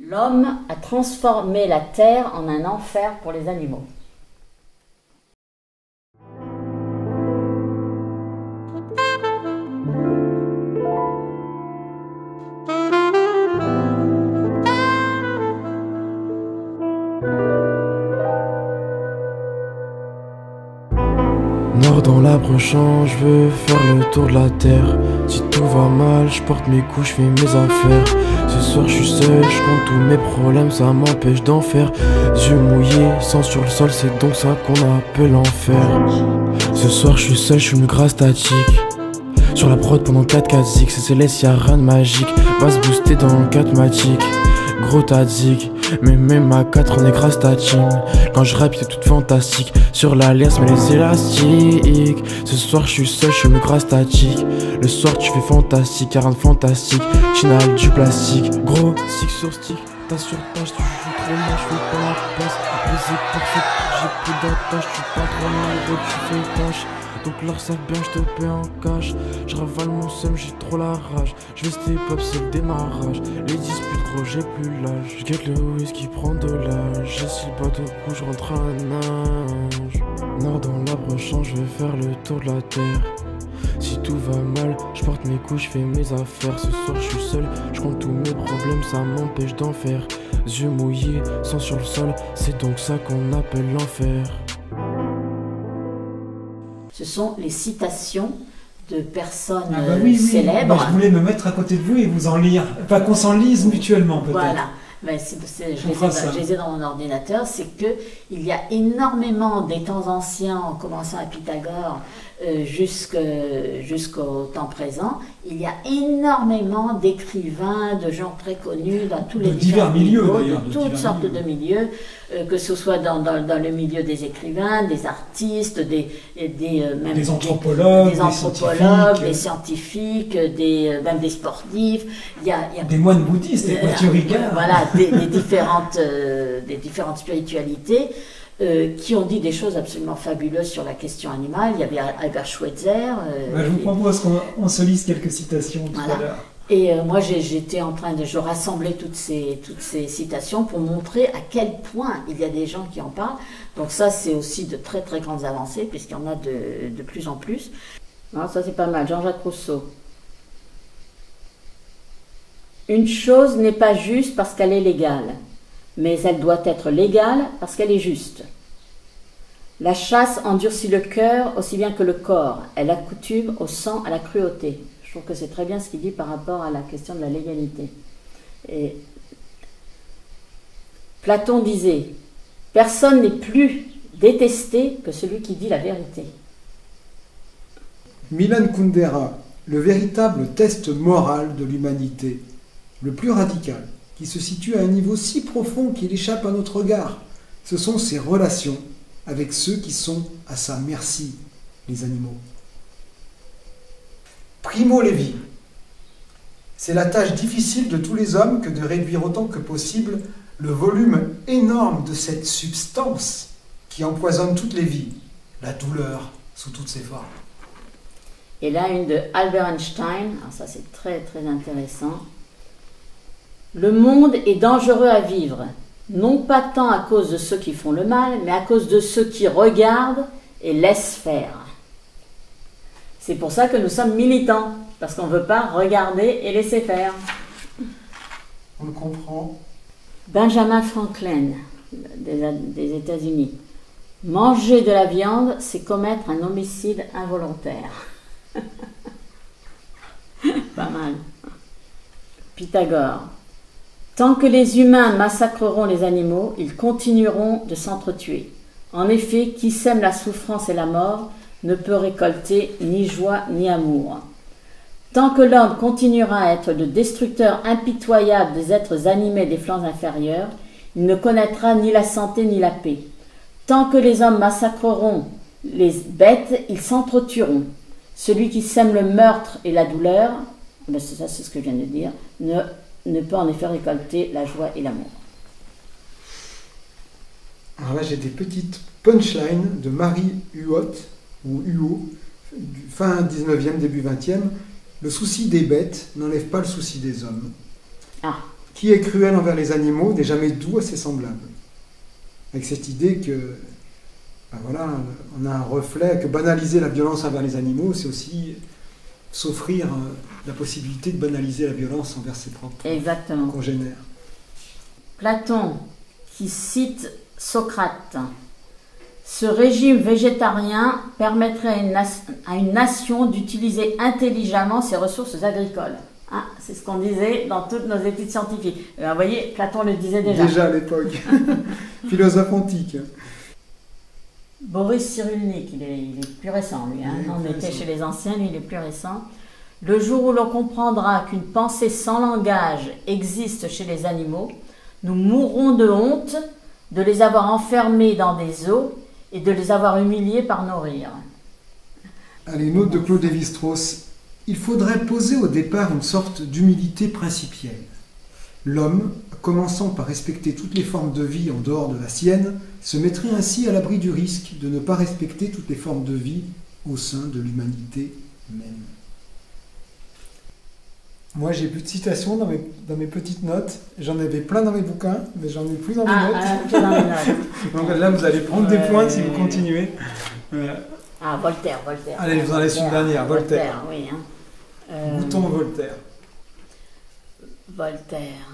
L'homme a transformé la terre en un enfer pour les animaux. Nord dans l'arbre champ, je veux faire le tour de la terre. Si tout va mal, je porte mes couches, je fais mes affaires. Ce soir je suis seul, je compte tous mes problèmes, ça m'empêche d'en faire. Yeux mouillés, sang sur le sol, c'est donc ça qu'on appelle l'enfer. Ce soir je suis seul, je suis une grâce statique. Sur la prod pendant 4-4 X, c'est céleste, y'a rien de magique. Va se booster dans le 4 matic. Gros tadzik, mais même à 4 on est grâce ta team. Quand je rappe c'est tout fantastique. Sur l'alliance mais les élastiques. Ce soir je suis seul, je suis une grâce statique. Le soir tu fais fantastique, y'a rien de fantastique. Chinal du plastique, gros stick sur stick. T'as sur tâche, tu joues trop mal, je fais pas la passe. Brisé parfait, j'ai plus d'attache. Tu pas trop mal, gros tu fais tâche. Donc leur savent bien, je te paie en cash. Je ravale mon seum, j'ai trop la rage. Je vais step up, c'est le démarrage. Les disputes gros, j'ai plus l'âge. Je guette le whisky, prend de l'âge. J'ai si le bateau coup, je rentre à nage. Nord dans l'arbre champ, je vais faire le tour de la terre. Si tout va mal, je porte mes couches, je fais mes affaires. Ce soir je suis seul, je compte tous mes problèmes, ça m'empêche d'en faire. Yeux mouillés, sang sur le sol, c'est donc ça qu'on appelle l'enfer. Ce sont les citations de personnes oui, célèbres. Bah, je voulais me mettre à côté de vous et vous en lire. Enfin, qu'on s'en lise mutuellement peut-être. Voilà. Ben, je les ai dans mon ordinateur. C'est que il y a énormément des temps anciens, en commençant à Pythagore jusqu'au temps présent, il y a énormément d'écrivains, de gens très connus dans tous les divers milieux, d'ailleurs, de toutes sortes de milieux, que ce soit dans le milieu des écrivains, des artistes, même des anthropologues, des scientifiques, même des sportifs. Il y a des moines bouddhistes, des Mathurika. Voilà, des différentes spiritualités. Qui ont dit des choses absolument fabuleuses sur la question animale. Il y avait Albert Schweitzer. Je vous propose qu'on se lise quelques citations tout à l'heure. Et moi, j'étais en train je rassemblais toutes ces citations pour montrer à quel point il y a des gens qui en parlent. Donc ça, c'est aussi de très très grandes avancées, puisqu'il y en a de plus en plus. Alors, ça, c'est pas mal. Jean-Jacques Rousseau. Une chose n'est pas juste parce qu'elle est légale, mais elle doit être légale parce qu'elle est juste. La chasse endurcit le cœur aussi bien que le corps. Elle accoutume au sang, à la cruauté. Je trouve que c'est très bien ce qu'il dit par rapport à la question de la légalité. Et Platon disait « Personne n'est plus détesté que celui qui dit la vérité. » Milan Kundera, le véritable test moral de l'humanité, le plus radical, qui se situe à un niveau si profond qu'il échappe à notre regard. Ce sont ses relations avec ceux qui sont à sa merci, les animaux. Primo Levi. C'est la tâche difficile de tous les hommes que de réduire autant que possible le volume énorme de cette substance qui empoisonne toutes les vies, la douleur sous toutes ses formes. Et là, une de Albert Einstein, alors ça c'est très très intéressant. Le monde est dangereux à vivre, non pas tant à cause de ceux qui font le mal, mais à cause de ceux qui regardent et laissent faire. C'est pour ça que nous sommes militants, parce qu'on ne veut pas regarder et laisser faire. On le comprend. Benjamin Franklin, des États-Unis. Manger de la viande, c'est commettre un homicide involontaire. Pas mal. Pythagore. Tant que les humains massacreront les animaux, ils continueront de s'entretuer. En effet, qui sème la souffrance et la mort ne peut récolter ni joie ni amour. Tant que l'homme continuera à être le destructeur impitoyable des êtres animés des flancs inférieurs, il ne connaîtra ni la santé ni la paix. Tant que les hommes massacreront les bêtes, ils s'entretueront. Celui qui sème le meurtre et la douleur, ça c'est ce que je viens de dire, ne peut en effet récolter la joie et l'amour. Alors là, j'ai des petites punchlines de Marie Huot, ou Huot, fin 19e, début 20e. Le souci des bêtes n'enlève pas le souci des hommes. Ah. Qui est cruel envers les animaux n'est jamais doux à ses semblables. Avec cette idée que, ben voilà, on a un reflet, que banaliser la violence envers les animaux, c'est aussi s'offrir la possibilité de banaliser la violence envers ses propres Exactement. congénères. Platon, qui cite Socrate, ce régime végétarien permettrait à une nation d'utiliser intelligemment ses ressources agricoles. Hein, c'est ce qu'on disait dans toutes nos études scientifiques. Vous voyez, Platon le disait déjà. Déjà à l'époque. Philosophe antique. Boris Cyrulnik, il est plus récent, lui. Hein. On était récent. chez les anciens, lui, il est plus récent. Le jour où l'on comprendra qu'une pensée sans langage existe chez les animaux, nous mourrons de honte de les avoir enfermés dans des eaux et de les avoir humiliés par nos rires. Allez, une autre de Claude Lévi-Strauss. Il faudrait poser au départ une sorte d'humilité principielle. L'homme, commençant par respecter toutes les formes de vie en dehors de la sienne, se mettrait ainsi à l'abri du risque de ne pas respecter toutes les formes de vie au sein de l'humanité même. Moi, j'ai plus de citations dans mes petites notes. J'en avais plein dans mes bouquins, mais j'en ai plus dans mes notes. Plus dans les notes. Donc là, vous allez prendre des points si vous continuez. Ah, Voltaire. Allez, je vous en laisse une dernière. Voltaire. Oui. Hein. Bouton Voltaire. Voltaire.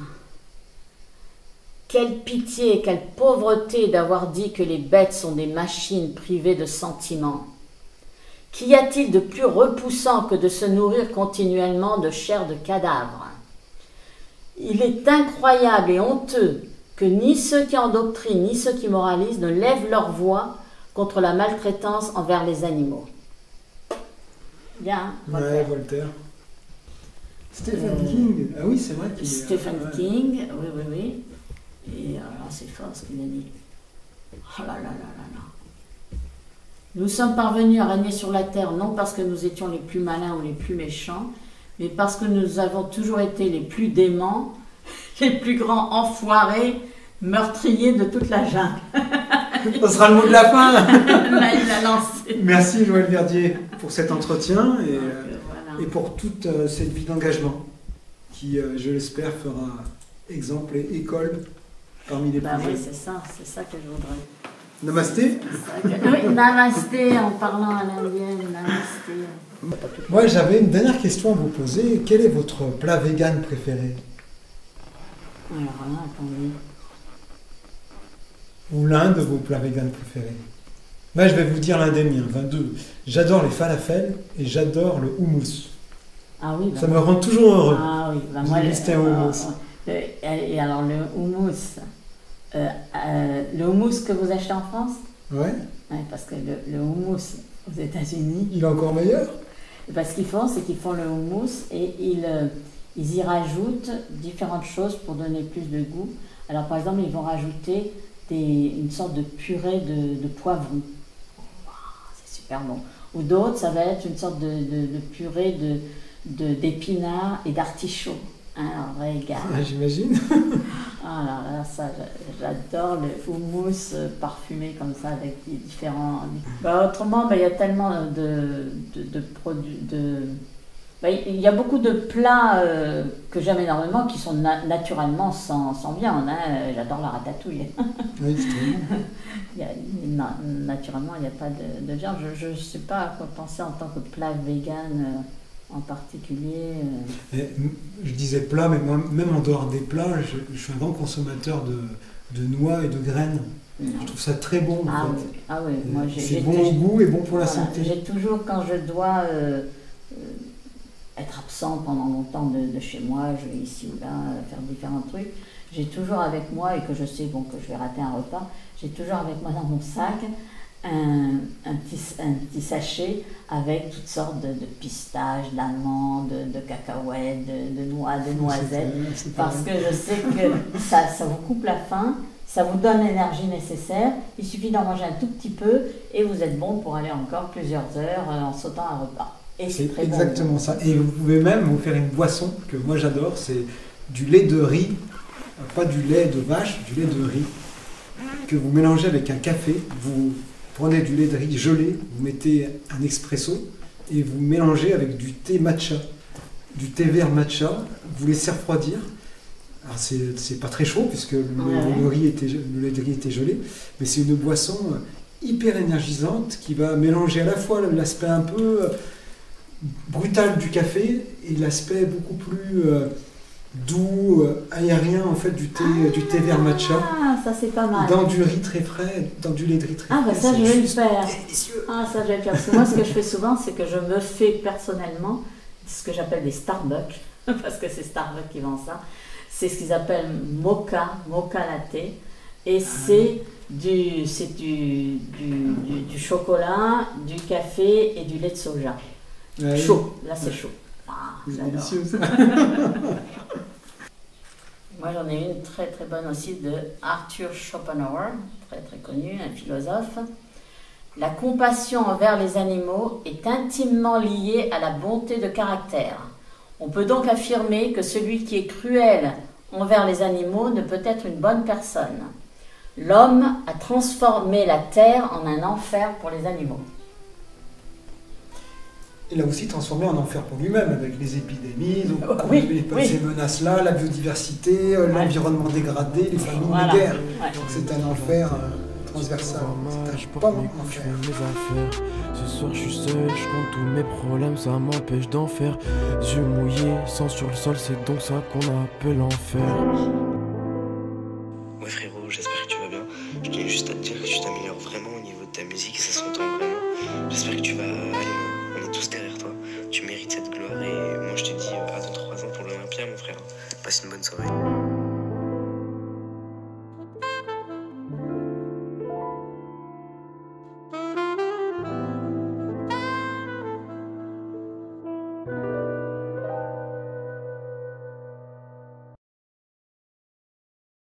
Quelle pitié et quelle pauvreté d'avoir dit que les bêtes sont des machines privées de sentiments. Qu'y a-t-il de plus repoussant que de se nourrir continuellement de chair de cadavre? Il est incroyable et honteux que ni ceux qui endoctrinent ni ceux qui moralisent ne lèvent leur voix contre la maltraitance envers les animaux. Bien, Voltaire. Ouais, Voltaire. Stephen King. Ah oui, c'est vrai qu'il Stephen King, oui. Et alors c'est fort ce qu'il a dit. Oh là là là là là. Nous sommes parvenus à régner sur la terre non parce que nous étions les plus malins ou les plus méchants, mais parce que nous avons toujours été les plus déments, les plus grands enfoirés, meurtriers de toute la jungle. Ça sera le mot de la fin. Là, il a lancé. Merci Joël Verdier pour cet entretien Voilà. et pour toute cette vie d'engagement qui, je l'espère, fera exemple et école parmi les plus Oui, jeunes. c'est ça que je voudrais. Namasté. Oui, namasté, en parlant à l'indienne, namasté. Moi, j'avais une dernière question à vous poser. Quel est votre plat vegan préféré? Alors là, attendez. Ou l'un de vos plats vegan préférés? Moi, je vais vous dire l'un des miens, 22. J'adore les falafels et j'adore le houmous. Ah oui, bah, Ça me rend toujours heureux. Ah oui, bah Vous moi, listez un houmous. Et alors le houmous que vous achetez en France, Ouais. parce que le houmous aux États-Unis, Il est encore meilleur? ce qu'ils font, c'est qu'ils font le houmous et ils y rajoutent différentes choses pour donner plus de goût. Alors par exemple, ils vont rajouter une sorte de purée de poivron. Wow, c'est super bon. Ou d'autres, ça va être une sorte de purée d'épinards et d'artichauts. Un régal. Ah, j'imagine. Ah là, ça, j'adore le houmous parfumé comme ça avec des différents. Autrement, il y a tellement de produits. Il y a beaucoup de plats que j'aime énormément qui sont naturellement sans viande. Hein. J'adore la ratatouille. Oui, c'est très bon. Naturellement, il n'y a pas de viande. Je ne sais pas à quoi penser en tant que plat vegan. En particulier. Et, je disais plat, mais moi, même en dehors des plats, je suis un grand consommateur de noix et de graines. Non. Je trouve ça très bon. En fait. Oui. Ah oui, moi c'est bon au goût et bon pour la santé. J'ai toujours, quand je dois être absent pendant longtemps de chez moi, je vais ici ou là faire différents trucs, j'ai toujours avec moi, et que je sais que je vais rater un repas, j'ai toujours avec moi dans mon sac un petit sachet avec toutes sortes de pistaches, d'amandes, de cacahuètes, de noix, de noisettes, parce que je sais que ça vous coupe la faim, ça vous donne l'énergie nécessaire, il suffit d'en manger un tout petit peu et vous êtes bon pour aller encore plusieurs heures en sautant un repas. Et c'est très exactement bon. ça. Et vous pouvez même vous faire une boisson que moi j'adore, c'est du lait de riz, pas du lait de vache, du lait de riz, que vous mélangez avec un café. Vous prenez du lait de riz gelé, vous mettez un espresso et vous mélangez avec du thé matcha, du thé vert matcha, vous laissez refroidir. Alors c'est pas très chaud puisque le Ouais. lait de riz était gelé, mais c'est une boisson hyper énergisante qui va mélanger à la fois l'aspect un peu brutal du café et l'aspect beaucoup plus doux, aérien en fait du thé vert matcha. Ah, ça c'est pas mal. Dans du riz très frais, dans du lait de riz très Ah, bah frais. ça, je c'est vais le juste faire. délicieux. Ah, ça, je vais le faire. Parce que moi, ce que je fais souvent, c'est que je me fais personnellement ce que j'appelle des Starbucks, parce que c'est Starbucks qui vend ça. C'est ce qu'ils appellent mocha latte. Et c'est du chocolat, du café et du lait de soja. Ouais, Chaud, là c'est chaud. Ah, c'est j'adore. délicieux ça. Moi j'en ai une très très bonne aussi de Arthur Schopenhauer, très très connu, un philosophe. La compassion envers les animaux est intimement liée à la bonté de caractère. On peut donc affirmer que celui qui est cruel envers les animaux ne peut être une bonne personne. L'homme a transformé la terre en un enfer pour les animaux. Il a aussi transformé en enfer pour lui-même avec les épidémies, donc Oui, ces menaces-là, la biodiversité, l'environnement dégradé, les famines, Voilà. les guerres. Ouais. Donc c'est un enfer transversal. Je C'est un porte pas mes bon couches, je enfer. fais mes affaires. Ce soir je suis seul, je compte tous mes problèmes, ça m'empêche d'en faire. Yeux mouillés, sang sur le sol, c'est donc ça qu'on appelle l'enfer. Ouais frérot, j'espère que tu vas bien. Je tenais juste à te dire que tu t'améliores vraiment au niveau de ta musique, ça s'entend vraiment. J'espère que tu vas aller loin, on est tous derrière toi. Tu mérites cette gloire et moi je te dis à dans 3 ans pour l'Olympia mon frère. Passe une bonne soirée.